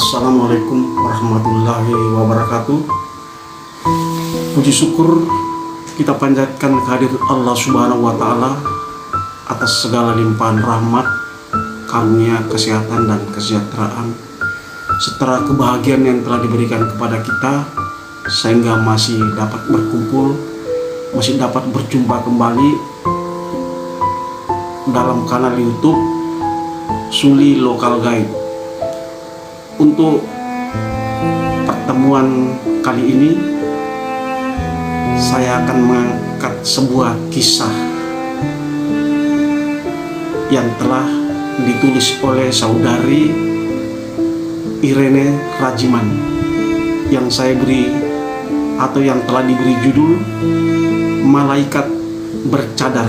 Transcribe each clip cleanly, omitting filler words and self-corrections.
Assalamualaikum warahmatullahi wabarakatuh. Puji syukur kita panjatkan kehadirat Allah Subhanahu wa Ta'ala atas segala limpahan rahmat, karunia, kesehatan dan kesejahteraan serta kebahagiaan yang telah diberikan kepada kita, sehingga masih dapat berkumpul, masih dapat berjumpa kembali dalam kanal YouTube Suli Local Guide. Untuk pertemuan kali ini, saya akan mengangkat sebuah kisah yang telah ditulis oleh saudari Irene Rajiman, yang saya beri atau yang telah diberi judul Malaikat Bercadar.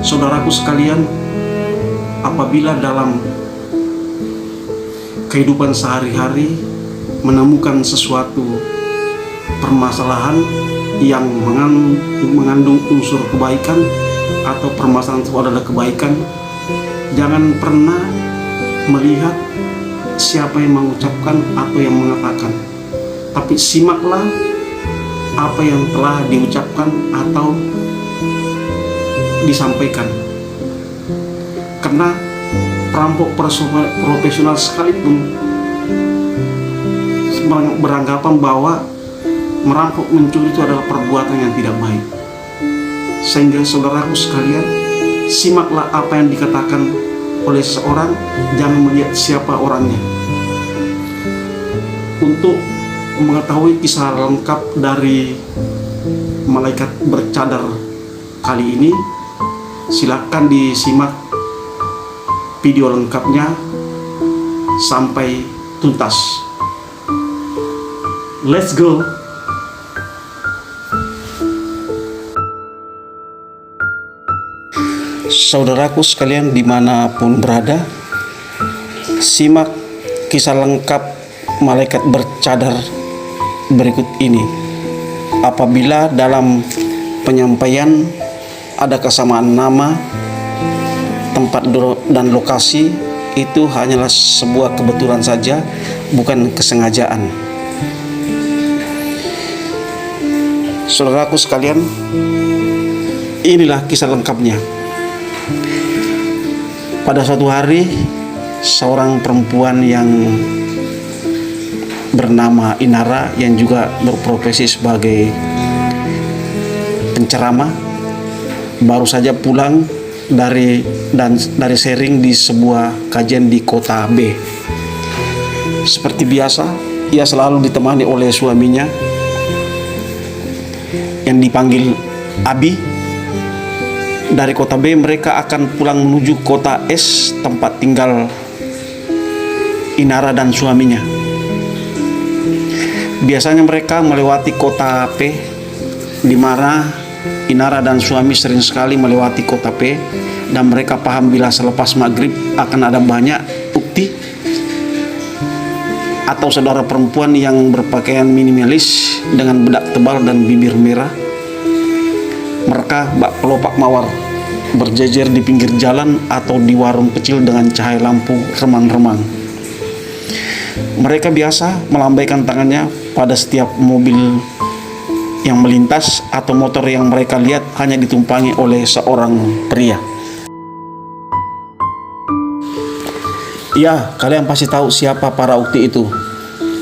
Saudaraku sekalian, apabila dalam kehidupan sehari-hari menemukan sesuatu permasalahan yang mengandung unsur kebaikan atau permasalahan itu adalah kebaikan, jangan pernah melihat siapa yang mengucapkan atau yang mengatakan, tapi simaklah apa yang telah diucapkan atau disampaikan. Karena perampok profesional sekalipun beranggapan bahwa merampok, mencuri itu adalah perbuatan yang tidak baik. Sehingga saudaraku sekalian, simaklah apa yang dikatakan oleh seseorang, jangan melihat siapa orangnya. Untuk mengetahui kisah lengkap dari Malaikat Bercadar kali ini, silakan disimak video lengkapnya sampai tuntas. Let's go. Saudaraku sekalian dimanapun berada, simak kisah lengkap Malaikat Bercadar berikut ini. Apabila dalam penyampaian ada kesamaan nama, tempat dan lokasi, itu hanyalah sebuah kebetulan saja, bukan kesengajaan. Saudaraku sekalian, inilah kisah lengkapnya. Pada suatu hari, seorang perempuan yang bernama Inara, yang juga berprofesi sebagai penceramah, baru saja pulang dari sharing di sebuah kajian di kota B. Seperti biasa, ia selalu ditemani oleh suaminya yang dipanggil Abi. Dari kota B mereka akan pulang menuju kota S, tempat tinggal Inara dan suaminya. Biasanya mereka melewati kota P, di mana Inara dan suami sering sekali melewati kota P, dan mereka paham bila selepas maghrib akan ada banyak ukti atau saudara perempuan yang berpakaian minimalis dengan bedak tebal dan bibir merah. Mereka bak kelopak mawar berjejer di pinggir jalan atau di warung kecil dengan cahaya lampu remang-remang. Mereka biasa melambaikan tangannya pada setiap mobil yang melintas atau motor yang mereka lihat hanya ditumpangi oleh seorang pria. Ya, kalian pasti tahu siapa para ukti itu.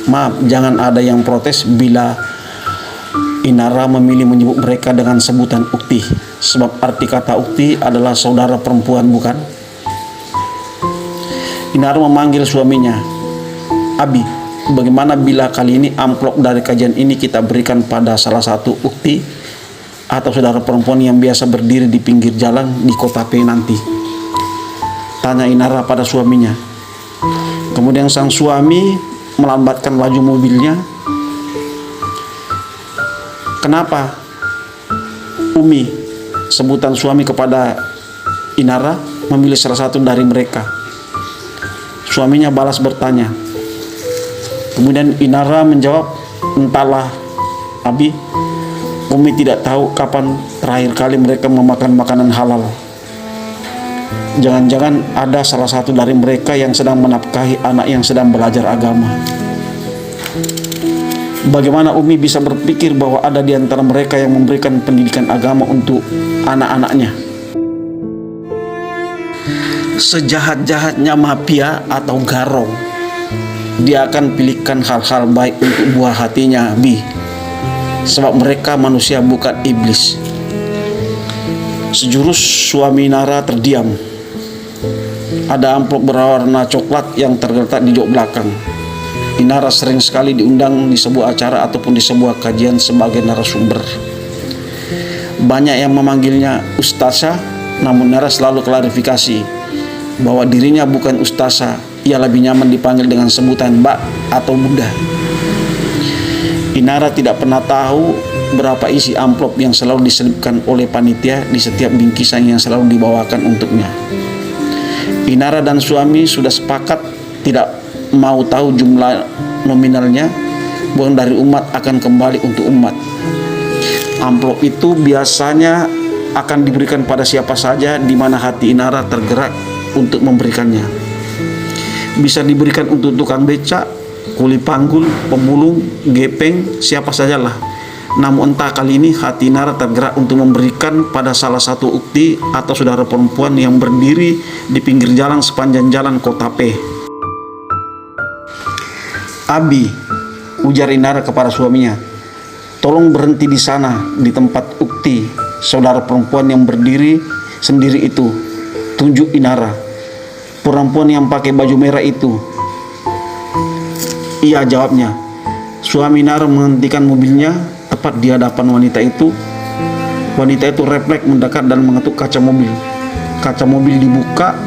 Maaf, jangan ada yang protes bila Inara memilih menyebut mereka dengan sebutan ukti, sebab arti kata ukti adalah saudara perempuan, bukan? Inara memanggil suaminya, Abi, bagaimana bila kali ini amplop dari kajian ini kita berikan pada salah satu ukti atau saudara perempuan yang biasa berdiri di pinggir jalan di kota P nanti? Tanya Inara pada suaminya. Kemudian sang suami melambatkan laju mobilnya. Kenapa, Umi? Sebutan suami kepada Inara memilih salah satu dari mereka. Suaminya balas bertanya. Kemudian Inara menjawab, entahlah, Abi, Umi tidak tahu kapan terakhir kali mereka memakan makanan halal. Jangan-jangan ada salah satu dari mereka yang sedang menafkahi anak yang sedang belajar agama. Bagaimana Umi bisa berpikir bahwa ada di antara mereka yang memberikan pendidikan agama untuk anak-anaknya? Sejahat-jahatnya mafia atau garong, dia akan pilihkan hal-hal baik untuk buah hatinya, Bi. Sebab mereka manusia bukan iblis. Sejurus suami Nara terdiam. Ada amplop berwarna coklat yang terletak di jok belakang. Inara sering sekali diundang di sebuah acara ataupun di sebuah kajian sebagai narasumber. Banyak yang memanggilnya Ustazah, namun Nara selalu klarifikasi bahwa dirinya bukan Ustazah. Ia lebih nyaman dipanggil dengan sebutan Mbak atau Bunda. Inara tidak pernah tahu berapa isi amplop yang selalu diselipkan oleh panitia di setiap bingkisan yang selalu dibawakan untuknya. Inara dan suami sudah sepakat tidak mau tahu jumlah nominalnya, uang dari umat akan kembali untuk umat. Amplop itu biasanya akan diberikan pada siapa saja di mana hati Inara tergerak untuk memberikannya. Bisa diberikan untuk tukang becak, kuli panggul, pemulung, gepeng, siapa sajalah. Namun entah kali ini hati Inara tergerak untuk memberikan pada salah satu ukti atau saudara perempuan yang berdiri di pinggir jalan sepanjang jalan Kota P. Abi, ujar Inara kepada suaminya, tolong berhenti di sana, di tempat ukti saudara perempuan yang berdiri sendiri itu. Tunjuk Inara, perempuan yang pakai baju merah itu. Iya, jawabnya. Suami Inara menghentikan mobilnya tepat di hadapan wanita itu. Wanita itu refleks mendekat dan mengetuk kaca mobil. Kaca mobil dibuka.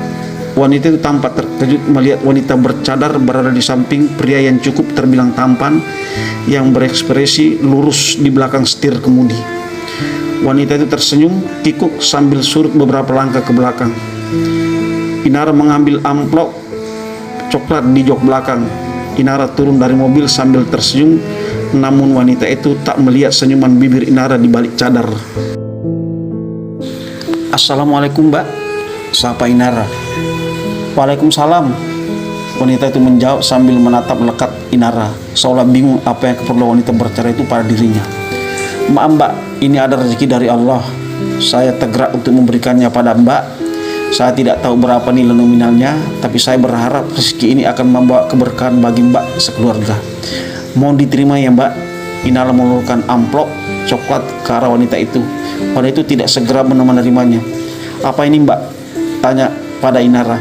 Wanita itu tampak terkejut melihat wanita bercadar berada di samping pria yang cukup terbilang tampan yang berekspresi lurus di belakang setir kemudi. Wanita itu tersenyum kikuk sambil surut beberapa langkah ke belakang. Inara mengambil amplop coklat di jok belakang. Inara turun dari mobil sambil tersenyum, namun wanita itu tak melihat senyuman bibir Inara di balik cadar. Assalamualaikum, Mbak, sapa Inara. Waalaikumsalam, wanita itu menjawab sambil menatap lekat Inara, seolah bingung apa yang keperluan wanita berbicara itu pada dirinya. Maaf Mbak, ini ada rezeki dari Allah. Saya tergerak untuk memberikannya pada Mbak. Saya tidak tahu berapa nilai nominalnya, tapi saya berharap rezeki ini akan membawa keberkahan bagi Mbak sekeluarga. Mohon diterima ya Mbak. Inara mengeluarkan amplop coklat ke arah wanita itu. Wanita itu tidak segera menerimanya. Apa ini Mbak? Tanya pada Inara.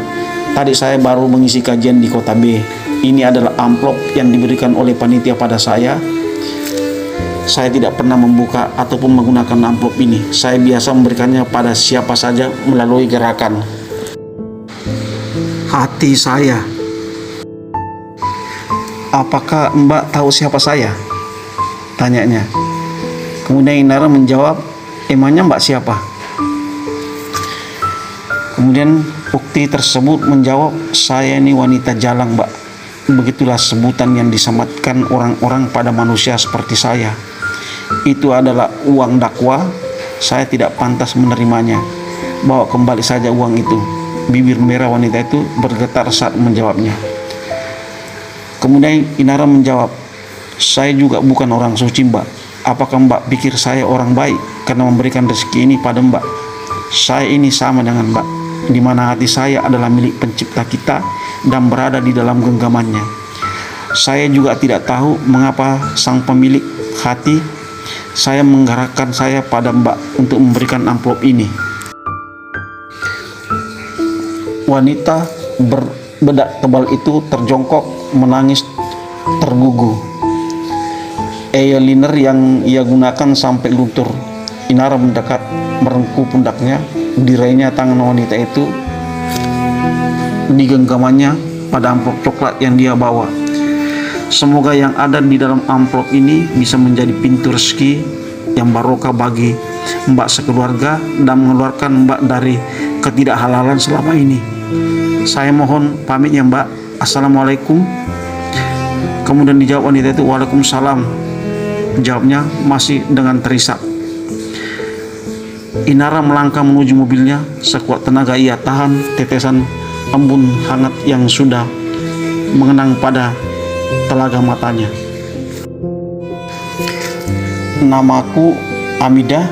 Tadi saya baru mengisi kajian di Kota B. Ini adalah amplop yang diberikan oleh panitia pada saya. Saya tidak pernah membuka ataupun menggunakan amplop ini. Saya biasa memberikannya pada siapa saja melalui gerakan. Hati saya. Apakah Mbak tahu siapa saya? Tanyanya. Kemudian Inara menjawab, emangnya Mbak siapa? Kemudian ukti tersebut menjawab, saya ini wanita jalang Mbak. Begitulah sebutan yang disematkan orang-orang pada manusia seperti saya. Itu adalah uang dakwah. Saya tidak pantas menerimanya. Bawa kembali saja uang itu. Bibir merah wanita itu bergetar saat menjawabnya. Kemudian Inara menjawab, saya juga bukan orang suci Mbak. Apakah Mbak pikir saya orang baik karena memberikan rezeki ini pada Mbak? Saya ini sama dengan Mbak, di mana hati saya adalah milik pencipta kita dan berada di dalam genggamannya. Saya juga tidak tahu mengapa sang pemilik hati saya menggerakkan saya pada Mbak untuk memberikan amplop ini. Wanita berbedak tebal itu terjongkok menangis tergugu. Eyeliner yang ia gunakan sampai luntur. Inara mendekat merengkuh pundaknya. Dirainya tangan wanita itu di genggamannya pada amplop coklat yang dia bawa. Semoga yang ada di dalam amplop ini bisa menjadi pintu rezeki yang barokah bagi Mbak sekeluarga dan mengeluarkan Mbak dari ketidakhalalan selama ini. Saya mohon pamit ya Mbak. Assalamualaikum. Kemudian dijawab wanita itu, Waalaikumsalam. Jawabnya masih dengan terisak. Inara melangkah menuju mobilnya. Sekuat tenaga ia tahan tetesan embun hangat yang sudah mengenang pada telaga matanya. Namaku Amida.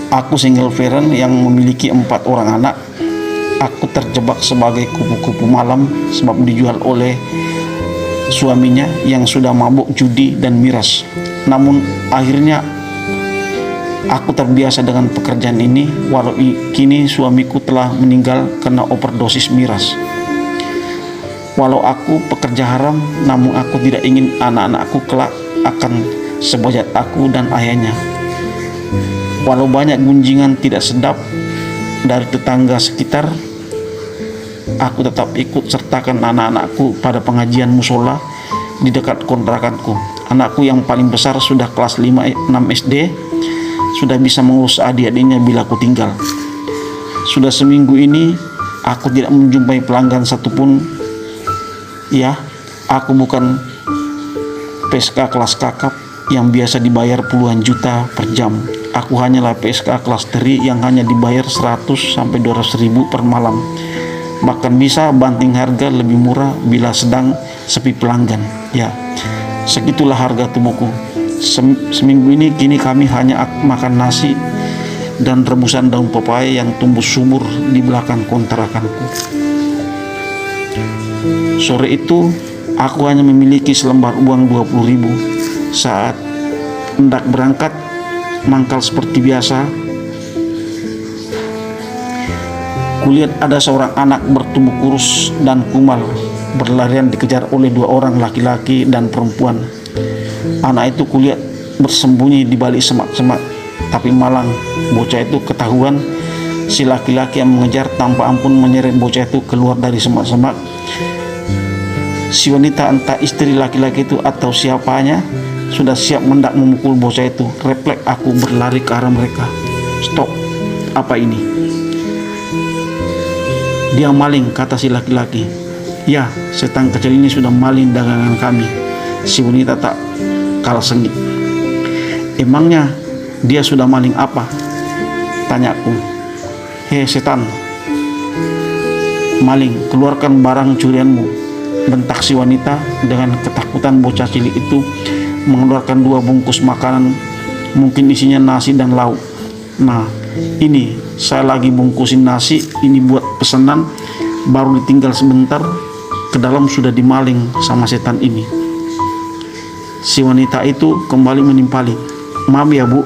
Aku single parent yang memiliki 4 orang anak. Aku terjebak sebagai kupu-kupu malam sebab dijual oleh suaminya yang sudah mabuk judi dan miras. Namun akhirnya aku terbiasa dengan pekerjaan ini, walau kini suamiku telah meninggal karena overdosis miras. Walau aku pekerja haram, namun aku tidak ingin anak-anakku kelak akan sebejat aku dan ayahnya. Walau banyak gunjingan tidak sedap dari tetangga sekitar, aku tetap ikut sertakan anak-anakku pada pengajian musola di dekat kontrakanku. Anakku yang paling besar sudah kelas 5-6 SD, sudah bisa mengurus adik-adiknya bila aku tinggal. Sudah seminggu ini aku tidak menjumpai pelanggan satupun. Ya, aku bukan PSK kelas kakap yang biasa dibayar puluhan juta per jam. Aku hanyalah PSK kelas teri yang hanya dibayar 100-200 ribu per malam. Bahkan bisa banting harga lebih murah bila sedang sepi pelanggan. Ya, segitulah harga tubuhku. Seminggu ini kini kami hanya makan nasi dan rebusan daun pepaya yang tumbuh subur di belakang kontrakanku. Sore itu aku hanya memiliki selembar uang 20 ribu. Saat hendak berangkat mangkal seperti biasa, kulihat ada seorang anak bertubuh kurus dan kumal berlarian dikejar oleh 2 orang laki-laki dan perempuan. Anak itu kulihat bersembunyi di balik semak-semak, tapi malang bocah itu ketahuan. Si laki-laki yang mengejar tanpa ampun menyeret bocah itu keluar dari semak-semak. Si wanita, entah istri laki-laki itu atau siapanya, sudah siap hendak memukul bocah itu. Refleks aku berlari ke arah mereka. Stop, apa ini? Dia maling, kata si laki-laki. Ya, setan kecil ini sudah maling dagangan kami. Si wanita tak kalah sengit. Emangnya dia sudah maling apa? Tanyaku. Hei setan, maling, keluarkan barang curianmu, bentak si wanita. Dengan ketakutan bocah cilik itu mengeluarkan 2 bungkus makanan, mungkin isinya nasi dan lauk. Nah, ini saya lagi bungkusin nasi ini buat pesanan, baru ditinggal sebentar, ke dalam sudah dimaling sama setan ini. Si wanita itu kembali menimpali. Maaf ya bu,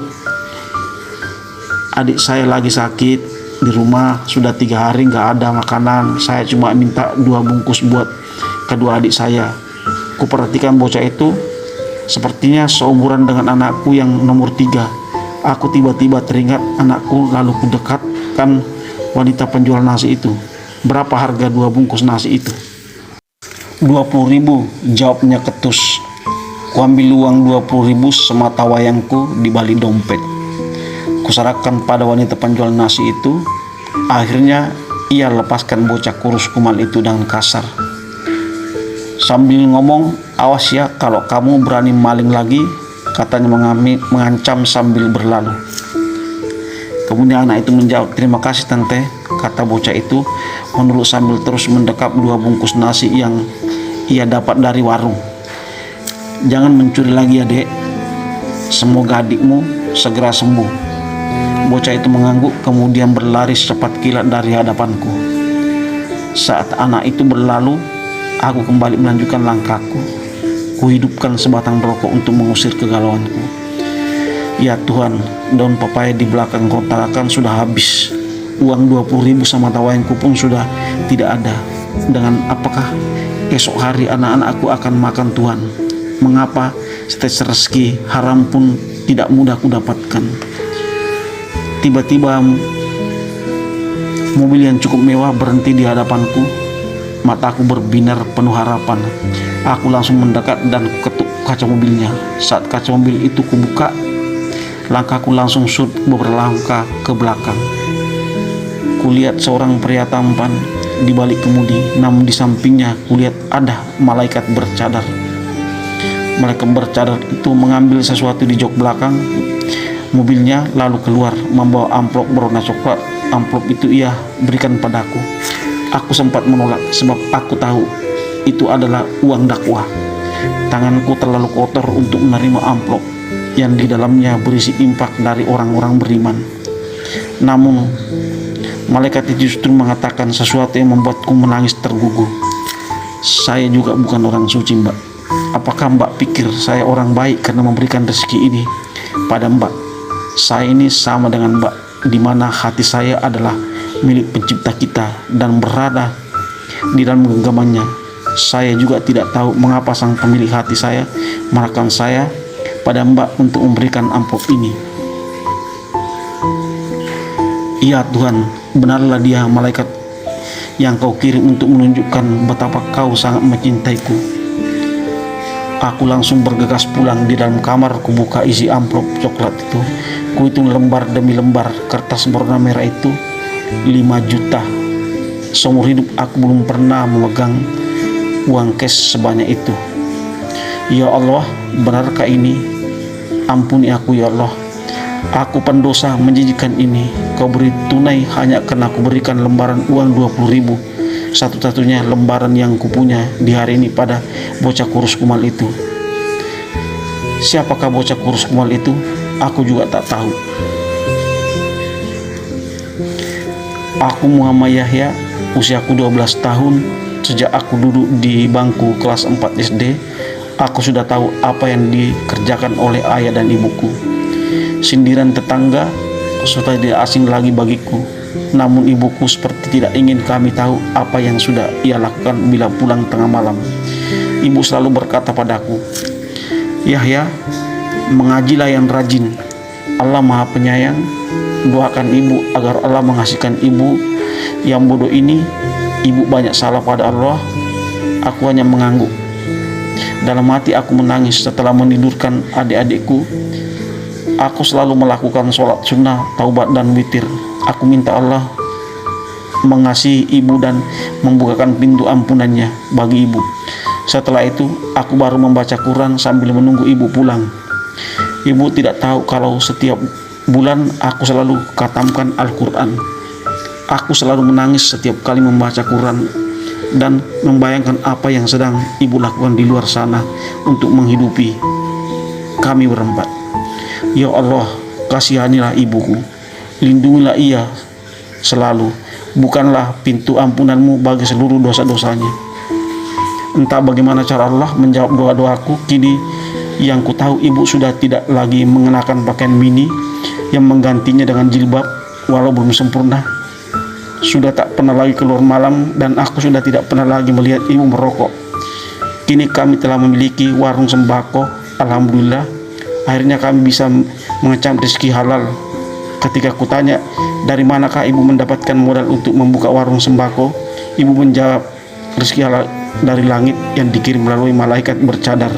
adik saya lagi sakit di rumah, sudah 3 hari nggak ada makanan. Saya cuma minta 2 bungkus buat kedua adik saya. Kuperhatikan bocah itu sepertinya seumuran dengan anakku yang nomor 3. Aku tiba-tiba teringat anakku, lalu kudekatkan wanita penjual nasi itu. Berapa harga 2 bungkus nasi itu? 20 ribu, jawabnya ketus. Kuambil uang 20 ribu semata wayangku di balik dompet. Kuserahkan pada wanita penjual nasi itu. Akhirnya ia lepaskan bocah kurus kumal itu dengan kasar, sambil ngomong, awas ya kalau kamu berani maling lagi, katanya mengancam sambil berlalu. Kemudian anak itu menjawab, terima kasih tante, kata bocah itu menurut sambil terus mendekap 2 bungkus nasi yang ia dapat dari warung. Jangan mencuri lagi ya dek, semoga adikmu segera sembuh. Bocah itu mengangguk kemudian berlari secepat kilat dari hadapanku. Saat anak itu berlalu, aku kembali melanjutkan langkahku. Kuhidupkan sebatang rokok untuk mengusir kegalauanku. Ya Tuhan, daun pepaya di belakang kontrakan sudah habis. Uang 20 ribu sama tawayangku pun sudah tidak ada. Dengan apakah esok hari anak-anakku akan makan Tuhan? Mengapa setes rezeki haram pun tidak mudah kudapatkan? Tiba-tiba mobil yang cukup mewah berhenti di hadapanku. Mataku berbinar penuh harapan. Aku langsung mendekat dan ketuk kaca mobilnya. Saat kaca mobil itu kubuka, langkahku langsung surut beberapa langkah ke belakang. Kulihat seorang pria tampan di balik kemudi, namun di sampingnya kulihat ada malaikat bercadar. Malaikat bercadar itu mengambil sesuatu di jok belakang. mobilnya lalu keluar membawa amplop berwarna coklat. Amplop itu ia berikan padaku. Aku sempat menolak sebab aku tahu itu adalah uang dakwah. Tanganku terlalu kotor untuk menerima amplop yang di dalamnya berisi infak dari orang-orang beriman. Namun malaikat itu justru mengatakan sesuatu yang membuatku menangis tergugu. Saya juga bukan orang suci, Mbak. Apakah Mbak pikir saya orang baik karena memberikan rezeki ini pada Mbak? Saya ini sama dengan Mbak, di mana hati saya adalah milik pencipta kita dan berada di dalam genggamannya. Saya juga tidak tahu mengapa sang pemilik hati saya menyerahkan saya pada Mbak untuk memberikan amplop ini. Iya Tuhan, benarlah dia malaikat yang kau kirim untuk menunjukkan betapa kau sangat mencintaiku. Aku langsung bergegas pulang. Di dalam kamar kubuka isi amplop coklat itu. Kuhitung lembar demi lembar kertas berwarna merah itu. 5 juta. Seumur hidup aku belum pernah memegang uang cash sebanyak itu. Ya Allah, benarkah ini? Ampuni aku ya Allah. Aku pendosa menjijikan ini. Kau beri tunai hanya karena aku berikan lembaran uang 20.000, satu-satunya lembaran yang kupunya di hari ini pada bocah kurus kumal itu. Siapakah bocah kurus kumal itu? Aku juga tak tahu. Aku Muhammad Yahya, usiaku 12 tahun. Sejak aku duduk di bangku kelas 4 SD, aku sudah tahu apa yang dikerjakan oleh ayah dan ibuku. Sindiran tetangga sudah tidak asing lagi bagiku. Namun ibuku seperti tidak ingin kami tahu apa yang sudah ia lakukan bila pulang tengah malam. Ibu selalu berkata padaku, Yahya, mengajilah yang rajin. Allah Maha Penyayang. Doakan ibu agar Allah mengasihkan ibu yang bodoh ini. Ibu banyak salah pada Allah. Aku hanya mengangguk. Dalam hati aku menangis setelah menidurkan adik-adikku. Aku selalu melakukan sholat sunnah, taubat dan witir. Aku minta Allah mengasihi ibu dan membukakan pintu ampunannya bagi ibu. Setelah itu aku baru membaca Quran sambil menunggu ibu pulang. Ibu tidak tahu kalau setiap bulan aku selalu khatamkan Al-Quran. Aku selalu menangis setiap kali membaca Quran dan membayangkan apa yang sedang ibu lakukan di luar sana untuk menghidupi kami berempat. Ya Allah, kasihanilah ibuku, lindungilah ia selalu. Bukanlah pintu ampunanmu bagi seluruh dosa-dosanya. Entah bagaimana cara Allah menjawab doa-doaku. Kini yang ku tahu ibu sudah tidak lagi mengenakan pakaian mini yang menggantinya dengan jilbab walau belum sempurna. Sudah tak pernah lagi keluar malam dan aku sudah tidak pernah lagi melihat ibu merokok. Kini kami telah memiliki warung sembako. Alhamdulillah, akhirnya kami bisa mengecam rezeki halal. Ketika kutanya, dari manakah ibu mendapatkan modal untuk membuka warung sembako? Ibu menjawab, rezeki halal dari langit yang dikirim melalui malaikat bercadar.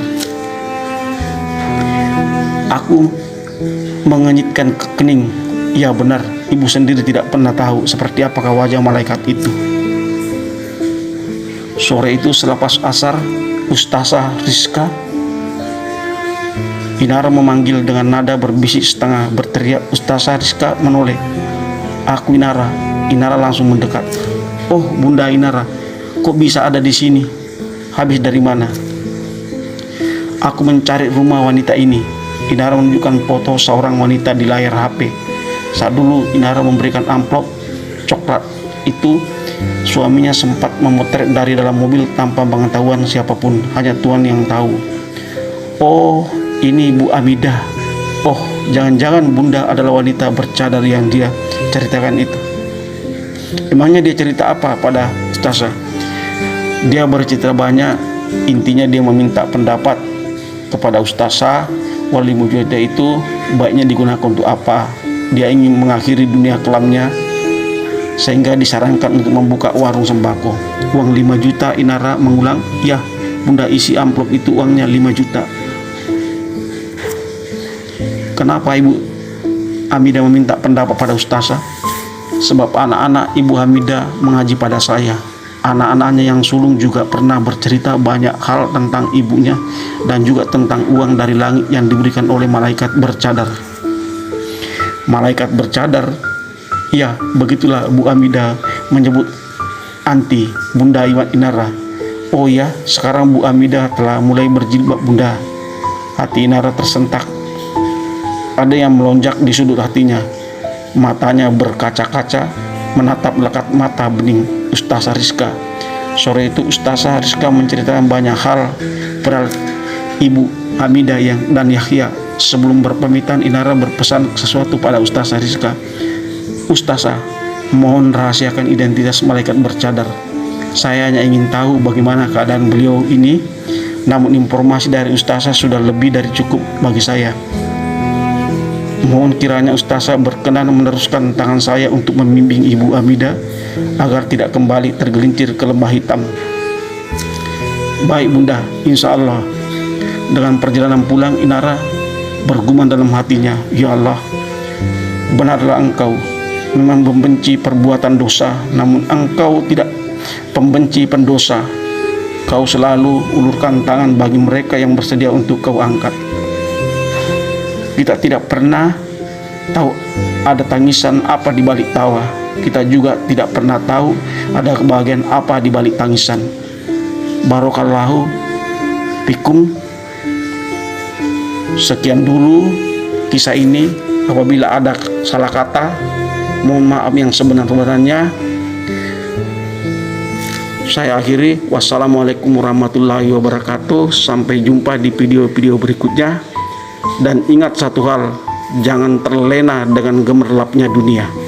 Aku mengenyitkan kening. Ya benar, ibu sendiri tidak pernah tahu seperti apakah wajah malaikat itu. Sore itu selepas asar, Ustazah Rizka Inara memanggil dengan nada berbisik setengah berteriak. Ustazah Rizka menoleh. Aku Inara. Inara langsung mendekat. Oh Bunda Inara, kok bisa ada di sini? Habis dari mana? Aku mencari rumah wanita ini. Inara menunjukkan foto seorang wanita di layar HP. Saat dulu Inara memberikan amplop coklat itu, suaminya sempat memotret dari dalam mobil tanpa pengetahuan siapapun, hanya Tuhan yang tahu. Oh, ini Bu Amidah. Oh, jangan-jangan Bunda adalah wanita bercadar yang dia ceritakan itu. Emangnya dia cerita apa pada Ustazah? Dia bercerita banyak. Intinya dia meminta pendapat kepada Ustazah, wali mujahadah itu baiknya digunakan untuk apa. Dia ingin mengakhiri dunia kelamnya, sehingga disarankan untuk membuka warung sembako. Uang 5 juta. Inara mengulang. Ya Bunda, isi amplop itu uangnya 5 juta. Kenapa Ibu Hamidah meminta pendapat pada Ustazah? Sebab anak-anak Ibu Hamidah mengaji pada saya. Anak-anaknya yang sulung juga pernah bercerita banyak hal tentang ibunya dan juga tentang uang dari langit yang diberikan oleh malaikat bercadar. malaikat bercadar. Ya, begitulah Bu Amida menyebut anti Bunda Iwan Inara. Oh ya, sekarang Bu Amida telah mulai berjilbab Bunda. Hati Inara tersentak. Ada yang melonjak di sudut hatinya. Matanya berkaca-kaca menatap lekat mata bening Ustazah Rizka. Sore itu Ustazah Rizka menceritakan banyak hal pada Ibu Hamidah dan Yahya. Sebelum berpamitan, Inara berpesan sesuatu pada Ustazah Rizka. Ustazah, mohon rahasiakan identitas malaikat bercadar. Saya hanya ingin tahu bagaimana keadaan beliau ini, namun informasi dari Ustazah sudah lebih dari cukup bagi saya. Mohon kiranya Ustazah berkenan meneruskan tangan saya untuk membimbing Ibu Hamidah agar tidak kembali tergelincir ke lembah hitam. Baik Bunda, insya Allah. Dengan perjalanan pulang, Inara bergumam dalam hatinya, ya Allah, benarlah Engkau memang membenci perbuatan dosa, namun Engkau tidak pembenci pendosa. Kau selalu ulurkan tangan bagi mereka yang bersedia untuk Kau angkat. Kita tidak pernah tahu ada tangisan apa di balik tawa. Kita juga tidak pernah tahu ada kebahagiaan apa di balik tangisan. Barokallahu fikum. Sekian dulu kisah ini. Apabila ada salah kata, mohon maaf yang sebenar-benarnya. Saya akhiri. Wassalamualaikum warahmatullahi wabarakatuh. Sampai jumpa di video-video berikutnya. Dan ingat satu hal, jangan terlena dengan gemerlapnya dunia.